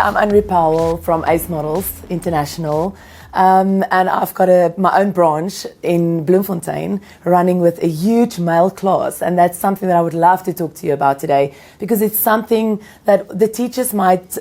I'm Anri Powell from Ace Models International. And I've got my own branch in Bloemfontein running with a huge male class. And that's something that I would love to talk to you about today, because it's something that the teachers might,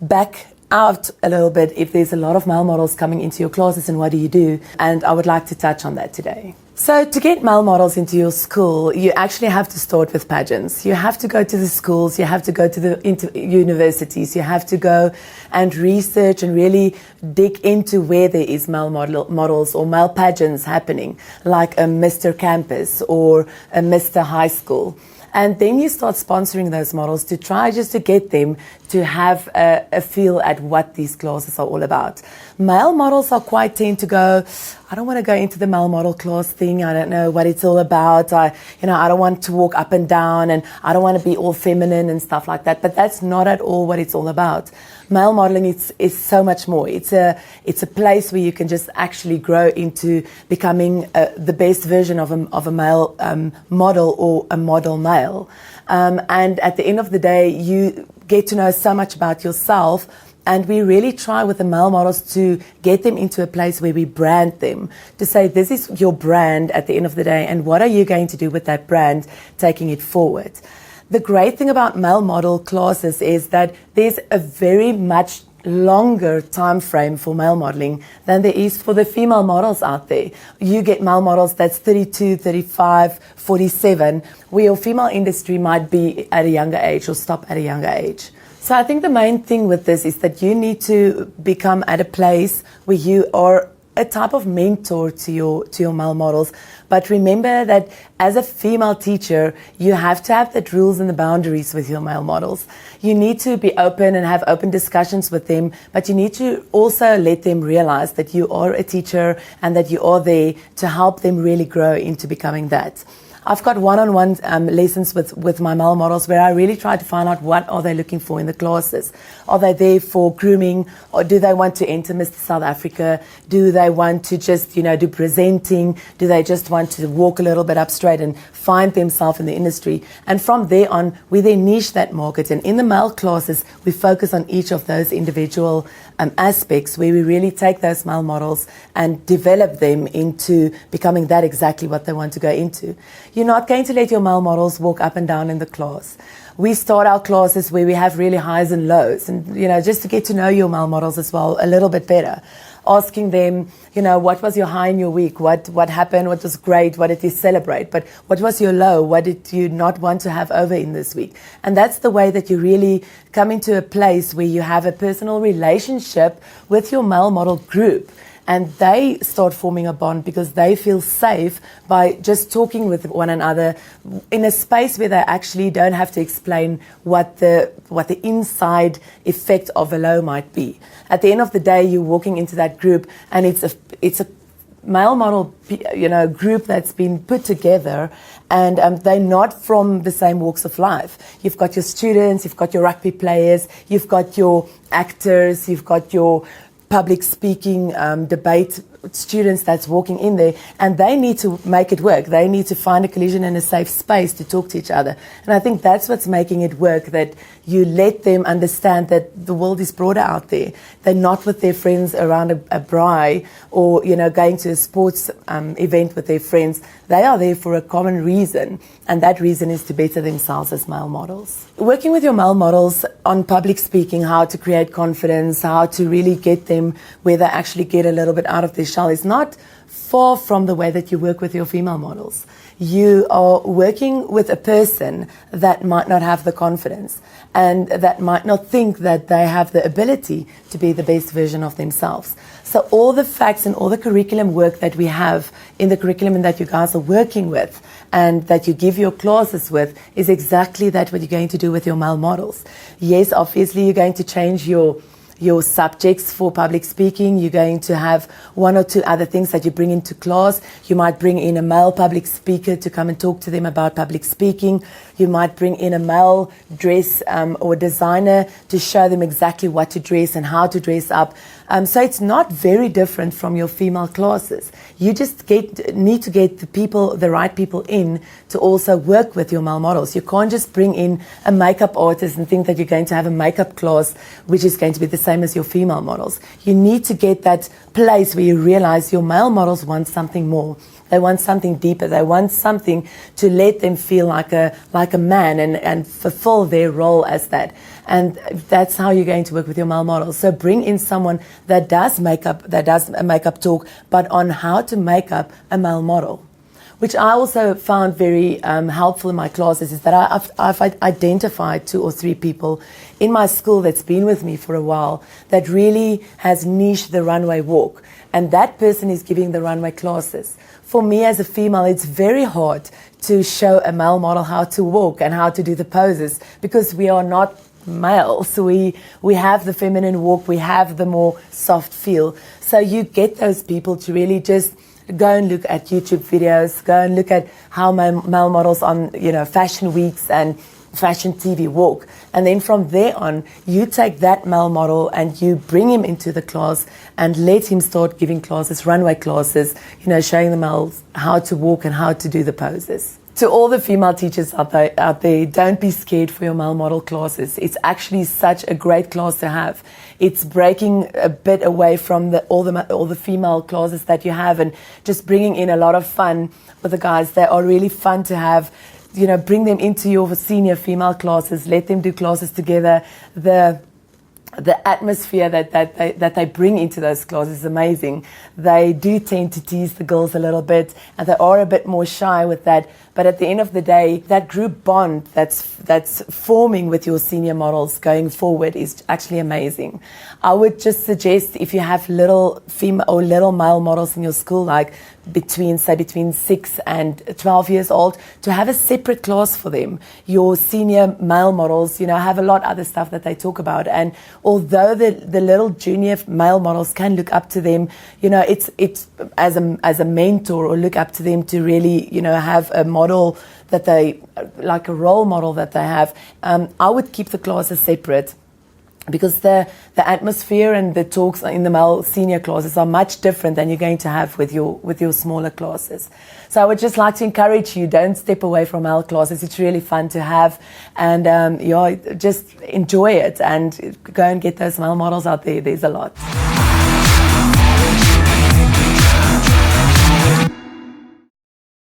back out a little bit if there's a lot of male models coming into your classes, and what do you do? And I would like to touch on that today. So to get male models into your school, you actually have to start with pageants. You have to go to the schools, you have to go to the universities, you have to go and research and really dig into where there is male models or male pageants happening, like a Mr. Campus or a Mr. High School. And then you start sponsoring those models to try just to get them to have a feel at what these classes are all about. Male models are quite tend to go, I don't want to go into the male model class thing. I don't know what it's all about. I don't want to walk up and down, and I don't want to be all feminine and stuff like that. But that's not at all what it's all about. Male modeling is so much more. It's a place where you can just actually grow into becoming the best version of a male model or a model male. And at the end of the day, you get to know so much about yourself. And we really try with the male models to get them into a place where we brand them, to say this is your brand at the end of the day, and what are you going to do with that brand, taking it forward. The great thing about male model classes is that there's a very much longer time frame for male modeling than there is for the female models out there. You get male models that's 32, 35, 47, where your female industry might be at a younger age or stop at a younger age. So I think the main thing with this is that you need to become at a place where you are a type of mentor to your male models. But remember that as a female teacher, you have to have the rules and the boundaries with your male models. You need to be open and have open discussions with them, but you need to also let them realize that you are a teacher and that you are there to help them really grow into becoming that. I've got one-on-one lessons with my male models where I really try to find out what are they looking for in the classes. Are they there for grooming, or do they want to enter Mr. South Africa? Do they want to just, do presenting? Do they just want to walk a little bit up straight and find themselves in the industry? And from there on, we then niche that market. And in the male classes, we focus on each of those individual aspects where we really take those male models and develop them into becoming that exactly what they want to go into. You're not going to let your male models walk up and down in the class. We start our classes where we have really highs and lows, and just to get to know your male models as well a little bit better. Asking them, what was your high in your week? What happened? What was great? What did you celebrate? But what was your low? What did you not want to have over in this week? And that's the way that you really come into a place where you have a personal relationship with your male model group. And they start forming a bond because they feel safe by just talking with one another in a space where they actually don't have to explain what the inside effect of a low might be. At the end of the day, you're walking into that group, and it's a male model, group that's been put together, and they're not from the same walks of life. You've got your students, you've got your rugby players, you've got your actors, you've got your public speaking, debate students that's walking in there, and they need to make it work. They need to find a collision and a safe space to talk to each other. And I think that's what's making it work, that you let them understand that the world is broader out there. They're not with their friends around a braai or, going to a sports event with their friends. They are there for a common reason, and that reason is to better themselves as male models. Working with your male models on public speaking, how to create confidence, how to really get them where they actually get a little bit out of their shell is not far from the way that you work with your female models. You are working with a person that might not have the confidence and that might not think that they have the ability to be the best version of themselves. So all the facts and all the curriculum work that we have in the curriculum and that you guys are working with and that you give your classes with is exactly that what you're going to do with your male models. Yes, obviously you're going to change your subjects for public speaking. You're going to have one or two other things that you bring into class. You might bring in a male public speaker to come and talk to them about public speaking. You might bring in a male dress or designer to show them exactly what to dress and how to dress up. So it's not very different from your female classes. You just need to get the right people in to also work with your male models. You can't just bring in a makeup artist and think that you're going to have a makeup class which is going to be the same as your female models. You need to get that place where you realize your male models want something more. They want something deeper. They want something to let them feel like a man and fulfill their role as that. And that's how you're going to work with your male models. So bring in someone that does makeup, that does a makeup talk, but on how to make up a male model. Which I also found very helpful in my classes, is that I've identified 2 or 3 people in my school that's been with me for a while that really has niched the runway walk. And that person is giving the runway classes. For me as a female, it's very hard to show a male model how to walk and how to do the poses, because we are not male. So we have the feminine walk, we have the more soft feel. So you get those people to really just go and look at YouTube videos, go and look at how male models on, fashion weeks and fashion TV walk. And then from there on, you take that male model and you bring him into the class and let him start giving classes, runway classes, showing the males how to walk and how to do the poses. To all the female teachers out there, don't be scared for your male model classes. It's actually such a great class to have. It's breaking a bit away from all the female classes that you have, and just bringing in a lot of fun with the guys. They are really fun to have. Bring them into your senior female classes. Let them do classes together. The atmosphere that they bring into those classes is amazing. They do tend to tease the girls a little bit, and they are a bit more shy with that. But at the end of the day, that group bond that's forming with your senior models going forward is actually amazing. I would just suggest, if you have little female or little male models in your school, like between 6 and 12 years old, to have a separate class for them. Your senior male models, have a lot of other stuff that they talk about. And although the little junior male models can look up to them, it's as a mentor, or look up to them to really, have a model that they, like a role model that they have. I would keep the classes separate, because the atmosphere and the talks in the male senior classes are much different than you're going to have with your smaller classes. So I would just like to encourage you, don't step away from male classes. It's really fun to have, and just enjoy it and go and get those male models out there. There's a lot.